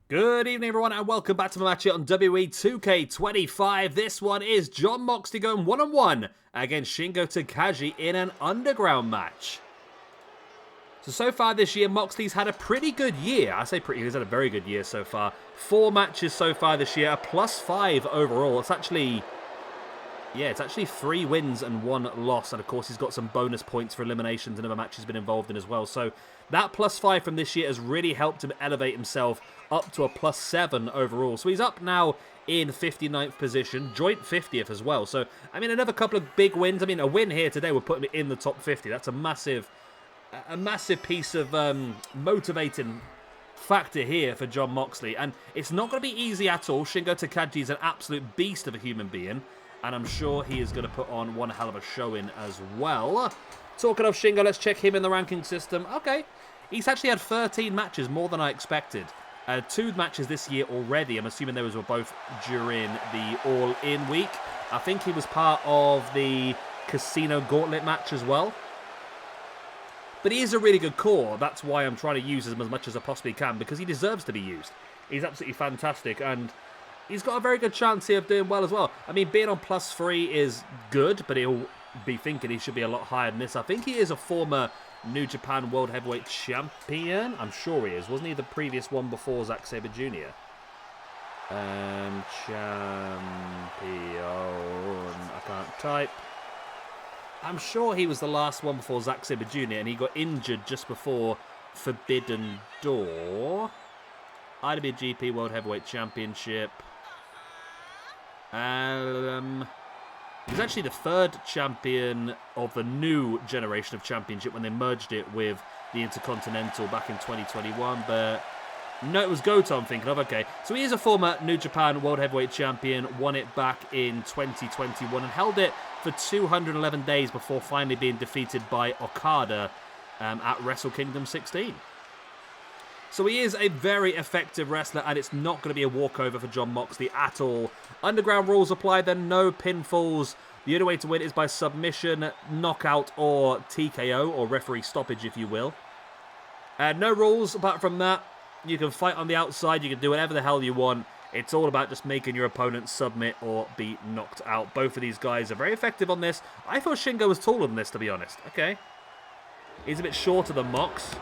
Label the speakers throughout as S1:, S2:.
S1: Good evening, everyone, and welcome back to my match here on WWE 2K25. This one is Jon Moxley going one-on-one against Shingo Takagi in an underground match. So far this year, Moxley's had a pretty good year. I say pretty, he's had a very good year so far. 4 matches so far this year, a +5 overall. It's actually 3 wins and 1 loss. And of course, he's got some bonus points for eliminations and other matches he's been involved in as well. So that +5 from this year has really helped him elevate himself up to a +7 overall. So he's up now in 59th position, joint 50th as well. So, I mean, another couple of big wins. I mean, a win here today would put him in the top 50. That's a massive piece of motivating factor here for Jon Moxley. And it's not going to be easy at all. Shingo Takagi is an absolute beast of a human being. And I'm sure he is going to put on one hell of a showing as well. Talking of Shingo, let's check him in the ranking system. Okay, he's actually had 13 matches, more than I expected. 2 matches this year already. I'm assuming those were both during the All-In week. I think he was part of the Casino Gauntlet match as well. But he is a really good core. That's why I'm trying to use him as much as I possibly can, because he deserves to be used. He's absolutely fantastic, and he's got a very good chance here of doing well as well. I mean, being on +3 is good, but he'll be thinking he should be a lot higher than this. I think he is a former New Japan World Heavyweight Champion. I'm sure he is. Wasn't he the previous one before Zack Sabre Jr.? Champion. I can't type. I'm sure he was the last one before Zack Sabre Jr. and he got injured just before Forbidden Door. IWGP World Heavyweight Championship. He was actually the 3rd champion of the new generation of championship when they merged it with the Intercontinental back in 2021. But no, it was Goto I'm thinking of. Okay, so he is a former New Japan World Heavyweight Champion, won it back in 2021 and held it for 211 days before finally being defeated by Okada at Wrestle Kingdom 16. So he is a very effective wrestler, and it's not going to be a walkover for Jon Moxley at all. Underground rules apply, then no pinfalls. The only way to win is by submission, knockout, or TKO, or referee stoppage, if you will. No rules apart from that. You can fight on the outside, you can do whatever the hell you want. It's all about just making your opponent submit or be knocked out. Both of these guys are very effective on this. I thought Shingo was taller than this, to be honest. Okay. He's a bit shorter than Mox.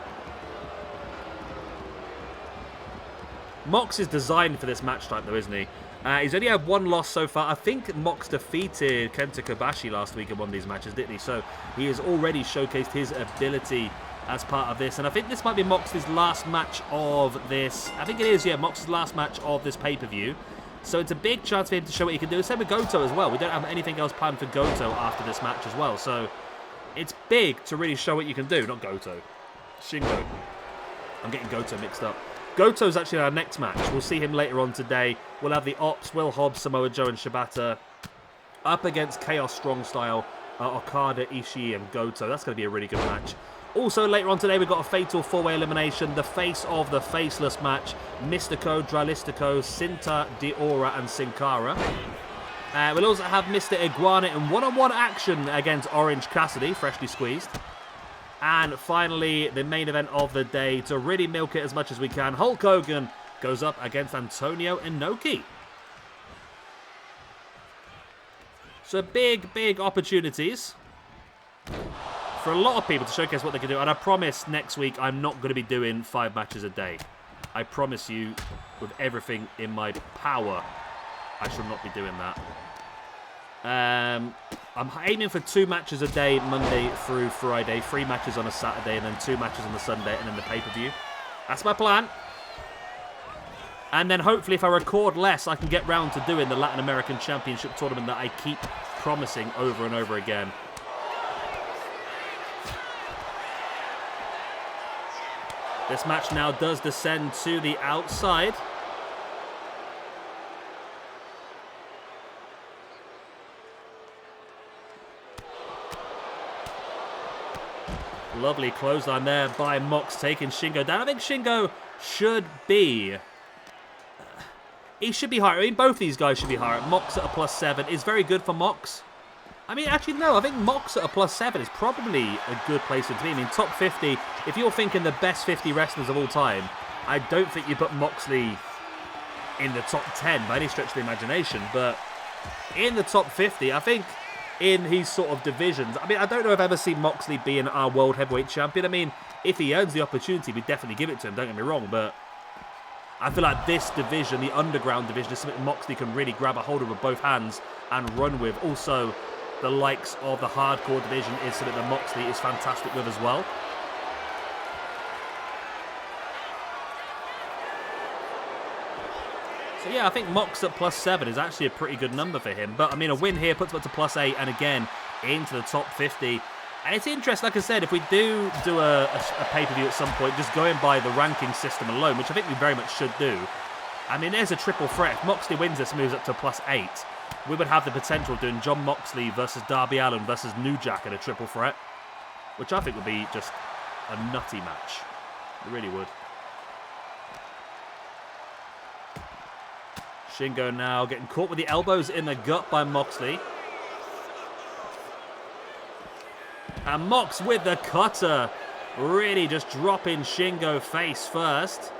S1: Mox is designed for this match type, though, isn't he? He's only had 1 loss so far. I think Mox defeated Kenta Kobashi last week in one of these matches, didn't he? So he has already showcased his ability as part of this. And I think this might be Moxley's last match of this. I think it is, yeah, Moxley's last match of this pay-per-view. So it's a big chance for him to show what he can do. Same with Goto as well. We don't have anything else planned for Goto after this match as well. So it's big to really show what you can do. Not Goto. Shingo. I'm getting Goto mixed up. Goto's actually our next match. We'll see him later on today. We'll have the Ops, Will Hobbs, Samoa Joe and Shibata up against Chaos Strong Style, Okada, Ishii and Goto. That's going to be a really good match. Also later on today we've got a fatal 4-way elimination. The face of the faceless match. Mystico, Dralistico, Sinta, Diora and Sin Cara. We'll also have Mr. Iguana in one-on-one action against Orange Cassidy, freshly squeezed. And finally, the main event of the day, to really milk it as much as we can, Hulk Hogan goes up against Antonio Inoki. So big opportunities for a lot of people to showcase what they can do. And I promise next week I'm not going to be doing 5 matches a day. I promise you, with everything in my power, I shall not be doing that. I'm aiming for 2 matches a day, Monday through Friday, 3 matches on a Saturday, and then 2 matches on the Sunday, and then the pay-per-view. That's my plan. And then hopefully if I record less, I can get round to doing the Latin American Championship Tournament that I keep promising over and over again. This match now does descend to the outside. Lovely clothesline there by Mox, taking Shingo down. I think Shingo should be... he should be higher. I mean, both these guys should be higher. Mox at a +7 is very good for Mox. I mean, actually, no. I think Mox at a +7 is probably a good place to be. I mean, top 50, if you're thinking the best 50 wrestlers of all time, I don't think you put Moxley in the top 10 by any stretch of the imagination, but in the top 50, I think in his sort of divisions, I mean, I don't know if I've ever seen Moxley being our World Heavyweight Champion. I mean, if he earns the opportunity, we'd definitely give it to him, don't get me wrong, but I feel like this division, the underground division, is something Moxley can really grab a hold of with both hands and run with. Also, the likes of the hardcore division is something that Moxley is fantastic with as well. So yeah, I think Mox at +7 is actually a pretty good number for him. But I mean, a win here puts him up to +8 and again into the top 50. And it's interesting, like I said, if we do a pay-per-view at some point, just going by the ranking system alone, which I think we very much should do. I mean, there's a triple threat. If Moxley wins this, moves up to +8. We would have the potential of doing Jon Moxley versus Darby Allin versus New Jack in a triple threat, which I think would be just a nutty match. It really would. Shingo now getting caught with the elbows in the gut by Moxley. And Mox with the cutter. Really just dropping Shingo face first.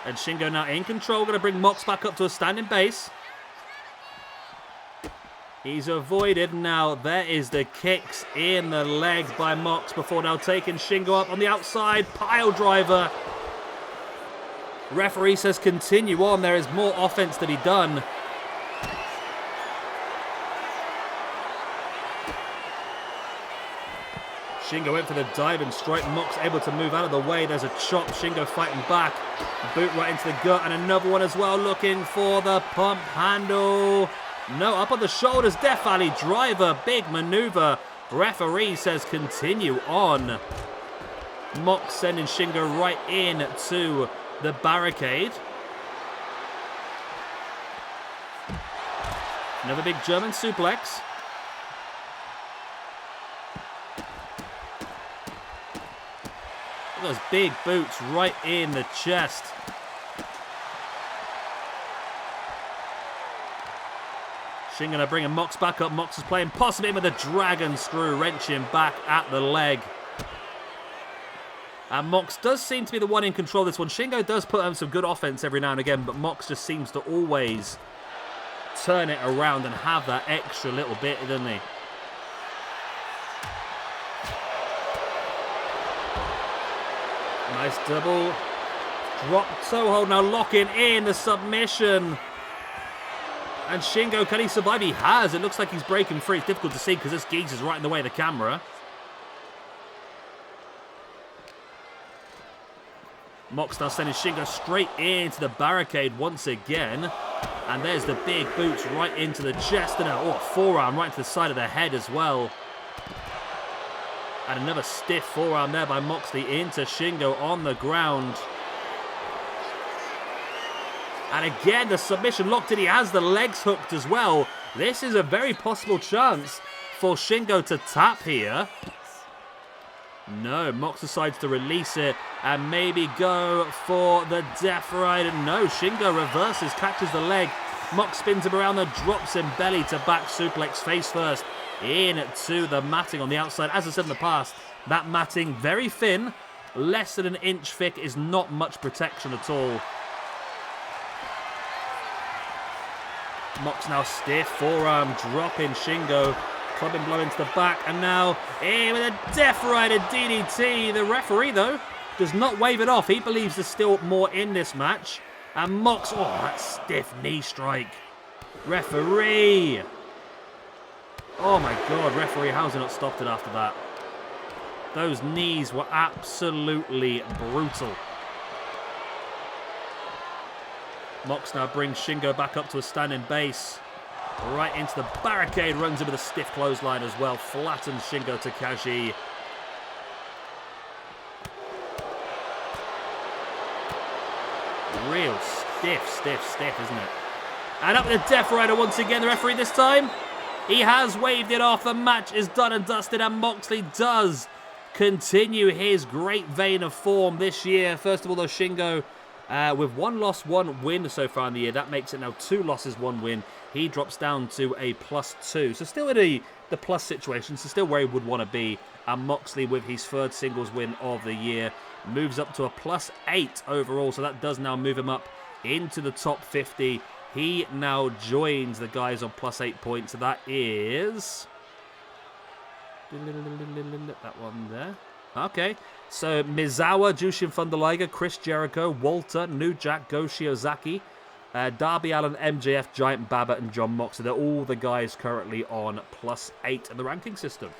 S1: And Shingo now in control. Going to bring Mox back up to a standing base. He's avoided. Now there is the kicks in the legs by Mox before now taking Shingo up on the outside. Pile driver. Referee says continue on. There is more offense to be done. Shingo went for the dive and strike. Mox able to move out of the way. There's a chop. Shingo fighting back. Boot right into the gut. And another one as well. Looking for the pump handle. No, up on the shoulders. Death Valley driver. Big maneuver. Referee says continue on. Mox sending Shingo right in to the barricade. Another big German suplex. Those big boots right in the chest. Shingo gonna bring Mox back up. Mox is playing possum in with a dragon screw, wrenching back at the leg. And Mox does seem to be the one in control of this one. Shingo does put on some good offense every now and again, but Mox just seems to always turn it around and have that extra little bit, doesn't he? Nice double drop toe hold. Now locking in the submission. And Shingo, can he survive? He has. It looks like he's breaking free. It's difficult to see because this geese is right in the way of the camera. Mox now sending Shingo straight into the barricade once again. And there's the big boots right into the chest. And a forearm right to the side of the head as well. And another stiff forearm there by Moxley into Shingo on the ground. And again, the submission locked in. He has the legs hooked as well. This is a very possible chance for Shingo to tap here. No, Mox decides to release it and maybe go for the Death Rider. No, Shingo reverses, catches the leg. Mox spins him around and drops him belly to back suplex face first into the matting on the outside. As I said in the past, that matting very thin, less than an inch thick, is not much protection at all. Mox now stiff, forearm dropping Shingo. Clubbing blow into the back, and now in with a Death Rider DDT. The referee, though, does not wave it off. He believes there's still more in this match. And Mox, that stiff knee strike. Referee. Oh my God, referee, how's he not stopped it after that? Those knees were absolutely brutal. Mox now brings Shingo back up to a standing base. Right into the barricade, runs in with a stiff clothesline as well. Flattens Shingo Takagi. Real stiff, isn't it? And up with the Death Rider once again. The referee this time, he has waved it off. The match is done and dusted, and Moxley does continue his great vein of form this year. First of all, though, Shingo with 1 loss, 1 win so far in the year. That makes it now 2 losses, 1 win. He drops down to a +2. So still in the the plus situation, so still where he would want to be. And Moxley, with his third singles win of the year, moves up to a +8 overall. So that does now move him up into the top 50. He now joins the guys on +8 points. So that is that one there. Okay. So Mizawa, Jushin Thunder Liger, Chris Jericho, Walter, New Jack, Go Shiozaki, Darby Allin, MJF, Giant Baba, and Jon Moxley. They're all the guys currently on +8 in the ranking system.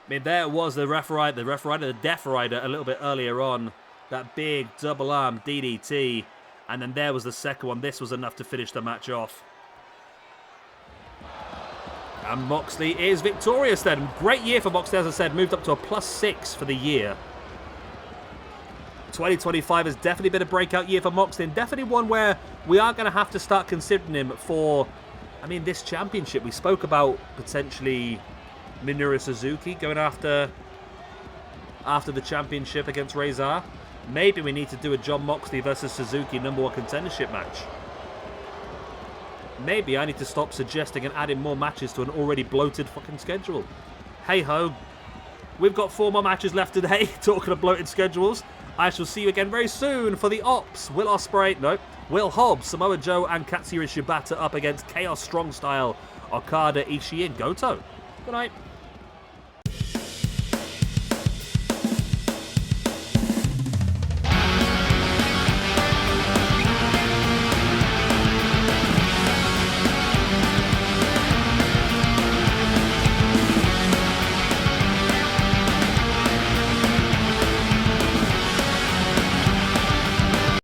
S1: I mean, there was the Death Rider a little bit earlier on. That big double arm DDT. And then there was the second one. This was enough to finish the match off. And Moxley is victorious then. Great year for Moxley, as I said. Moved up to a +6 for the year. 2025 has definitely been a breakout year for Moxley. And definitely one where we are going to have to start considering him for, I mean, this championship. We spoke about potentially Minoru Suzuki going after the championship against Razor. Maybe we need to do a Jon Moxley versus Suzuki #1 contendership match. Maybe I need to stop suggesting and adding more matches to an already bloated fucking schedule. Hey ho, we've got 4 more matches left today. Talking of bloated schedules, I shall see you again very soon for the Ops. Will Hobbs, Samoa Joe, and Katsuyori Shibata up against Chaos Strong Style, Okada, Ishii, and Goto. Good night.